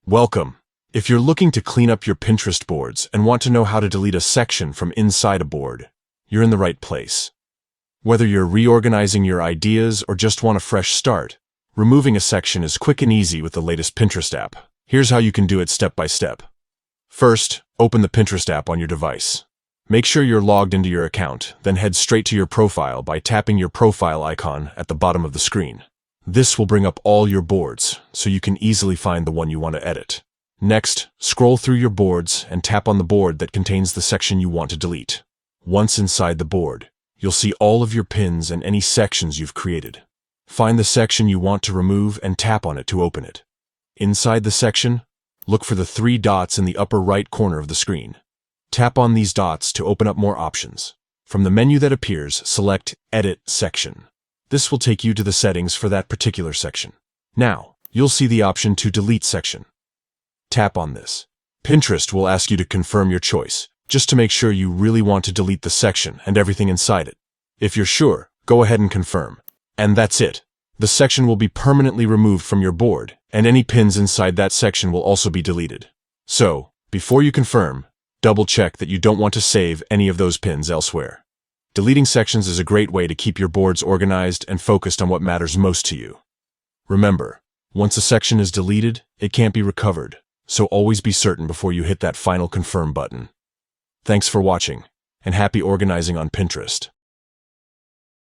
Welcome. If you're looking to clean up your Pinterest boards and want to know how to delete a section from inside a board, you're in the right place. Whether you're reorganizing your ideas or just want a fresh start, removing a section is quick and easy with the latest Pinterest app. Here's how you can do it step by step. First, open the Pinterest app on your device. Make sure you're logged into your account, then head straight to your profile by tapping your profile icon at the bottom of the screen. This will bring up all your boards, so you can easily find the one you want to edit. Next, scroll through your boards and tap on the board that contains the section you want to delete. Once inside the board, you'll see all of your pins and any sections you've created. Find the section you want to remove and tap on it to open it. Inside the section, look for the 3 dots in the upper right corner of the screen. Tap on these dots to open up more options. From the menu that appears, select Edit Section. This will take you to the settings for that particular section. Now, you'll see the option to Delete Section. Tap on this. Pinterest will ask you to confirm your choice, just to make sure you really want to delete the section and everything inside it. If you're sure, go ahead and confirm. And that's it. The section will be permanently removed from your board, and any pins inside that section will also be deleted. So, before you confirm, double-check that you don't want to save any of those pins elsewhere. Deleting sections is a great way to keep your boards organized and focused on what matters most to you. Remember, once a section is deleted, it can't be recovered, so always be certain before you hit that final confirm button. Thanks for watching, and happy organizing on Pinterest.